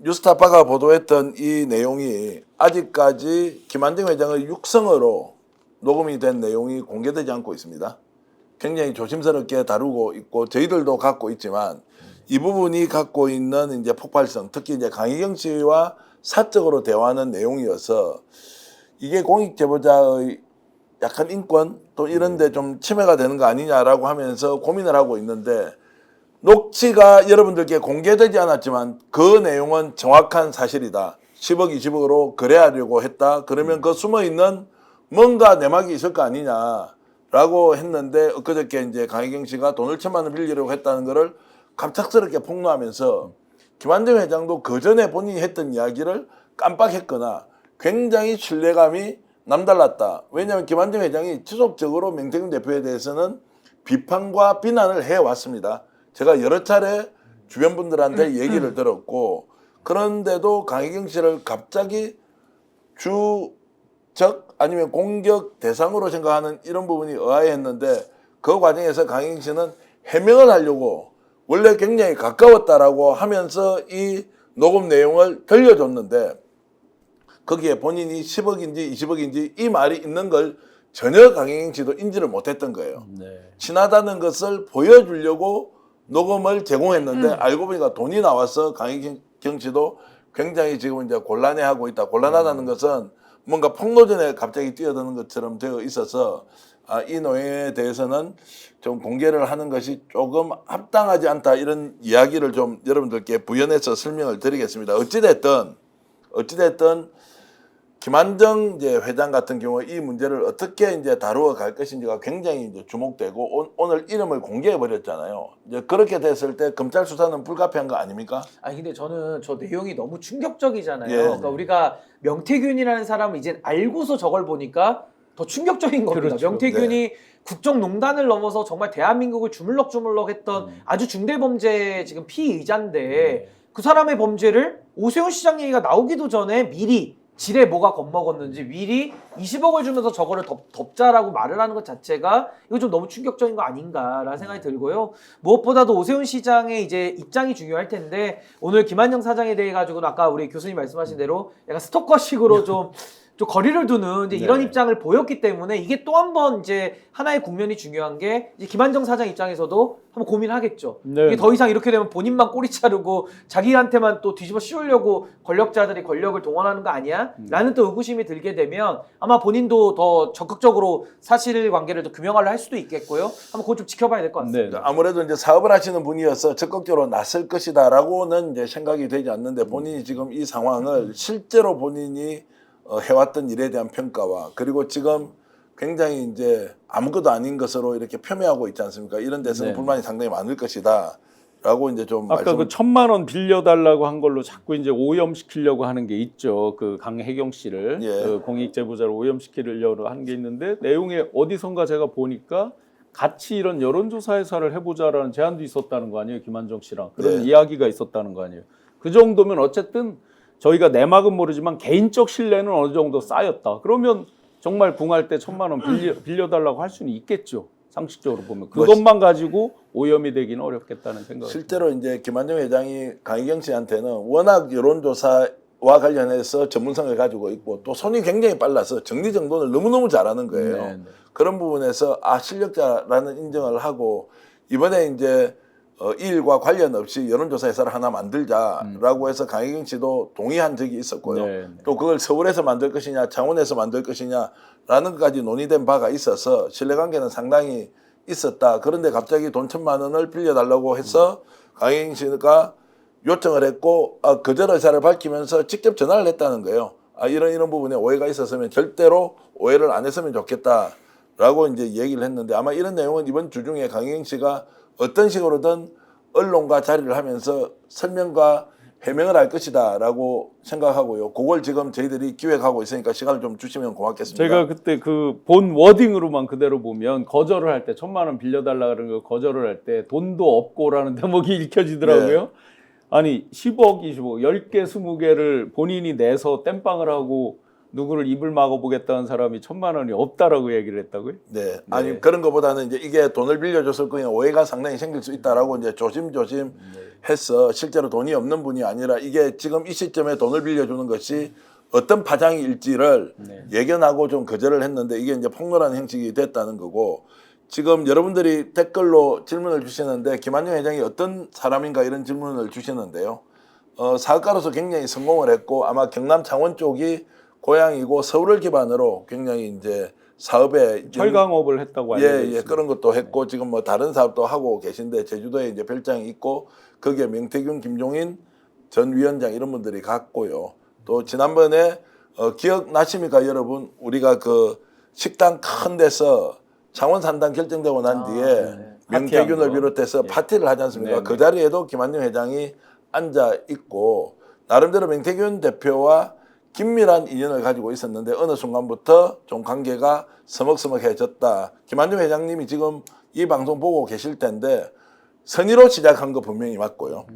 뉴스타파가 보도했던 이 내용이 아직까지 김한정 회장의 육성으로 녹음이 된 내용이 공개되지 않고 있습니다. 굉장히 조심스럽게 다루고 있고 저희들도 갖고 있지만 이 부분이 갖고 있는 이제 폭발성, 특히 이제 강희경 씨와 사적으로 대화하는 내용이어서 이게 공익 제보자의 약간 인권 또 이런데 좀 침해가 되는 거 아니냐라고 하면서 고민을 하고 있는데 녹취가 여러분들께 공개되지 않았지만 그 내용은 정확한 사실이다. 10억, 20억으로 거래하려고 했다. 그러면 그 숨어있는 뭔가 내막이 있을 거 아니냐라고 했는데 엊그저께 이제 강희경 씨가 돈을 1,000만 원 빌리려고 했다는 거를 갑작스럽게 폭로하면서 김한정 회장도 그 전에 본인이 했던 이야기를 깜빡했거나 굉장히 신뢰감이 남달랐다. 왜냐하면 김한정 회장이 지속적으로 명태균 대표에 대해서는 비판과 비난을 해왔습니다. 제가 여러 차례 주변 분들한테 얘기를 들었고 그런데도 강희경 씨를 갑자기 주적 아니면 공격 대상으로 생각하는 이런 부분이 의아했는데 그 과정에서 강희경 씨는 해명을 하려고 원래 굉장히 가까웠다라고 하면서 이 녹음 내용을 들려줬는데 거기에 본인이 10억인지 20억인지 이 말이 있는 걸 전혀 강희경 씨도 인지를 못했던 거예요. 네. 친하다는 것을 보여주려고 녹음을 제공했는데 알고 보니까 돈이 나와서 강희경 씨도 굉장히 지금 이제 곤란해하고 있다. 곤란하다는 것은 뭔가 폭로전에 갑자기 뛰어드는 것처럼 되어 있어서 이 내용에 대해서는 좀 공개를 하는 것이 조금 합당하지 않다 이런 이야기를 좀 여러분들께 부연해서 설명을 드리겠습니다. 어찌됐든 김한정 이제 회장 같은 경우 이 문제를 어떻게 이제 다루어 갈 것인지가 굉장히 이제 주목되고 오늘 이름을 공개해 버렸잖아요. 이제 그렇게 됐을 때 검찰 수사는 불가피한 거 아닙니까? 아니 근데 저는 저 내용이 너무 충격적이잖아요. 예. 그러니까 우리가 명태균이라는 사람을 이제 알고서 저걸 보니까 더 충격적인 겁니다. 그렇죠. 명태균이 국정농단을 넘어서 정말 대한민국을 주물럭주물럭 했던 아주 중대범죄 지금 피의자인데 그 사람의 범죄를 오세훈 시장 얘기가 나오기도 전에 미리 지레 뭐가 겁먹었는지 미리 20억을 주면서 저거를 덮자라고 말을 하는 것 자체가 이거 좀 너무 충격적인 거 아닌가라는 생각이 들고요. 무엇보다도 오세훈 시장의 이제 입장이 중요할 텐데 오늘 김한정 사장에 대해 가지고는 아까 우리 교수님 말씀하신 대로 약간 스토커식으로 좀 거리를 두는 이제 이런 네. 입장을 보였기 때문에 이게 또 한 번 이제 하나의 국면이 중요한 게 이제 김한정 사장 입장에서도 한번 고민하겠죠. 네. 이게 더 이상 이렇게 되면 본인만 꼬리 자르고 자기한테만 또 뒤집어 씌우려고 권력자들이 권력을 동원하는 거 아니야? 라는 또 의구심이 들게 되면 아마 본인도 더 적극적으로 사실관계를 더 규명을 할 수도 있겠고요. 한번 그거 좀 지켜봐야 될 것 같습니다. 네. 아무래도 이제 사업을 하시는 분이어서 적극적으로 나설 것이다라고는 이제 생각이 되지 않는데 본인이 지금 이 상황을 실제로 본인이 해왔던 일에 대한 평가와 그리고 지금 굉장히 이제 아무것도 아닌 것으로 이렇게 폄훼하고 있지 않습니까? 이런 데서는 네. 불만이 상당히 많을 것이다라고 이제 좀 아까 그 1,000만 원 빌려달라고 한 걸로 자꾸 이제 오염시키려고 하는 게 있죠. 그 강혜경 씨를 예. 그 공익제보자로 오염시키려고 하는 게 있는데 내용에 어디선가 제가 보니까 같이 이런 여론조사 회사를 해보자라는 제안도 있었다는 거 아니에요, 김한정 씨랑 그런 네. 이야기가 있었다는 거 아니에요. 그 정도면 어쨌든 저희가 내막은 모르지만 개인적 신뢰는 어느 정도 쌓였다. 그러면 정말 붕할 때 1,000만 원 빌려달라고 할 수는 있겠죠. 상식적으로 보면 그것만 가지고 오염이 되기는 어렵겠다는 생각이 실제로 이제 김한정 회장이 강희경 씨한테는 워낙 여론조사와 관련해서 전문성을 가지고 있고 또 손이 굉장히 빨라서 정리정돈을 너무너무 잘하는 거예요. 네, 네. 그런 부분에서 실력자라는 인정을 하고 이번에 이제 이 일과 관련 없이 여론조사 회사를 하나 만들자라고 해서 강희경 씨도 동의한 적이 있었고요. 네, 네. 또 그걸 서울에서 만들 것이냐 창원에서 만들 것이냐라는 것까지 논의된 바가 있어서 신뢰관계는 상당히 있었다. 그런데 갑자기 돈 1,000만 원을 빌려달라고 해서 강희경 씨가 요청을 했고 거절 의사를 밝히면서 직접 전화를 했다는 거예요. 이런 부분에 오해가 있었으면 절대로 오해를 안 했으면 좋겠다라고 이제 얘기를 했는데 아마 이런 내용은 이번 주 중에 강희경 씨가 어떤 식으로든 언론과 자리를 하면서 설명과 해명을 할 것이다라고 생각하고요. 그걸 지금 저희들이 기획하고 있으니까 시간을 좀 주시면 고맙겠습니다. 제가 그때 그 본 워딩으로만 그대로 보면 거절을 할 때 1,000만 원 빌려달라 그런 거 거절을 할 때 돈도 없고라는 대목이 읽혀지더라고요. 네. 아니 10억, 20억, 10개, 20개를 본인이 내서 땜빵을 하고 누구를 입을 막아보겠다는 사람이 1,000만 원이 없다라고 얘기를 했다고요? 네. 아니 그런 것보다는 이제 이게 돈을 빌려줬을 거에 오해가 상당히 생길 수 있다라고 이제 조심조심 해서 실제로 돈이 없는 분이 아니라 이게 지금 이 시점에 돈을 빌려주는 것이 어떤 파장일지를 예견하고 좀 거절을 했는데 이게 이제 폭로라는 형식이 됐다는 거고 지금 여러분들이 댓글로 질문을 주시는데 김한영 회장이 어떤 사람인가 이런 질문을 주시는데요. 사업가로서 굉장히 성공을 했고 아마 경남 창원 쪽이 고향이고 서울을 기반으로 굉장히 이제 사업에 철강업을 했다고 알려져 있습니다. 예, 그런 것도 했고 지금 뭐 다른 사업도 하고 계신데 제주도에 이제 별장이 있고 거기에 명태균, 김종인 전 위원장 이런 분들이 갔고요. 또 지난번에 기억나십니까 여러분? 우리가 그 식당 큰 데서 창원 산당 결정되고 난 뒤에 네. 명태균을 파티한 거. 비롯해서 예. 파티를 하지 않습니까? 네, 그 네. 자리에도 김한영 회장이 앉아 있고 나름대로 명태균 대표와 긴밀한 인연을 가지고 있었는데 어느 순간부터 좀 관계가 서먹서먹해졌다. 김한중 회장님이 지금 이 방송 보고 계실 텐데 선의로 시작한 거 분명히 맞고요.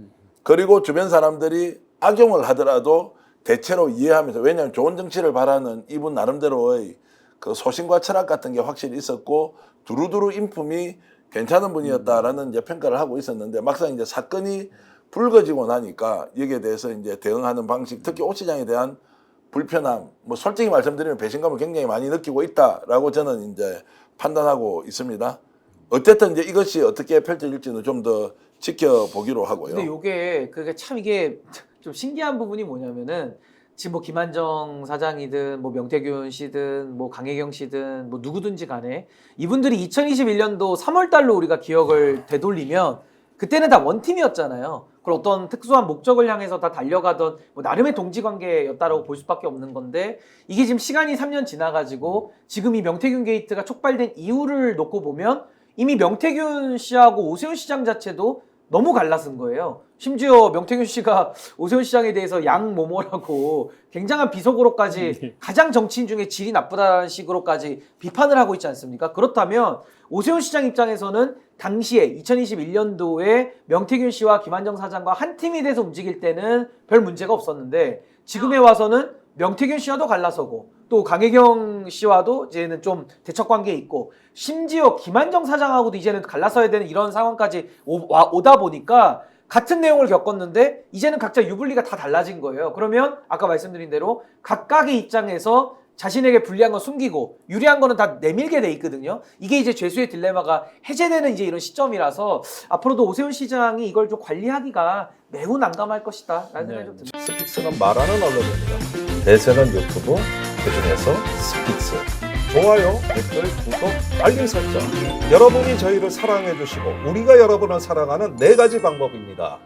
그리고 주변 사람들이 악용을 하더라도 대체로 이해하면서 왜냐하면 좋은 정치를 바라는 이분 나름대로의 그 소신과 철학 같은 게 확실히 있었고 두루두루 인품이 괜찮은 분이었다라는 이제 평가를 하고 있었는데 막상 이제 사건이 불거지고 나니까 여기에 대해서 이제 대응하는 방식 특히 옷 시장에 대한 불편함, 뭐 솔직히 말씀드리면 배신감을 굉장히 많이 느끼고 있다라고 저는 이제 판단하고 있습니다. 어쨌든 이제 이것이 어떻게 펼쳐질지는 좀 더 지켜보기로 하고요. 근데 요게 그게 참 이게 좀 신기한 부분이 뭐냐면은 지금 뭐 김한정 사장이든 뭐 명태균 씨든 뭐 강혜경 씨든 뭐 누구든지 간에 이분들이 2021년도 3월 달로 우리가 기억을 되돌리면 그때는 다 원팀이었잖아요. 그걸 어떤 특수한 목적을 향해서 다 달려가던 뭐 나름의 동지관계였다라고 볼 수밖에 없는 건데 이게 지금 시간이 3년 지나가지고 지금 이 명태균 게이트가 촉발된 이유를 놓고 보면 이미 명태균 씨하고 오세훈 시장 자체도 너무 갈라선 거예요. 심지어 명태균 씨가 오세훈 시장에 대해서 양모모라고 굉장한 비속어로까지 가장 정치인 중에 질이 나쁘다는 식으로까지 비판을 하고 있지 않습니까? 그렇다면 오세훈 시장 입장에서는 당시에 2021년도에 명태균 씨와 김한정 사장과 한 팀이 돼서 움직일 때는 별 문제가 없었는데 지금에 와서는 명태균 씨와도 갈라서고 또 강혜경 씨와도 이제는 좀 대척 관계에 있고 심지어 김한정 사장하고도 이제는 갈라서야 되는 이런 상황까지 오다 보니까 같은 내용을 겪었는데 이제는 각자 유불리가 다 달라진 거예요. 그러면 아까 말씀드린 대로 각각의 입장에서 자신에게 불리한 건 숨기고 유리한 거는 다 내밀게 돼 있거든요. 이게 이제 죄수의 딜레마가 해제되는 이제 이런 시점이라서 앞으로도 오세훈 시장이 이걸 좀 관리하기가 매우 난감할 것이다 라는 생각이 좀 듭니다. 스픽스는 말하는 언론입니다. 대세는 유튜브, 그중에서 스픽스. 좋아요, 댓글, 구독, 알림 설정. 여러분이 저희를 사랑해 주시고 우리가 여러분을 사랑하는 4가지 방법입니다.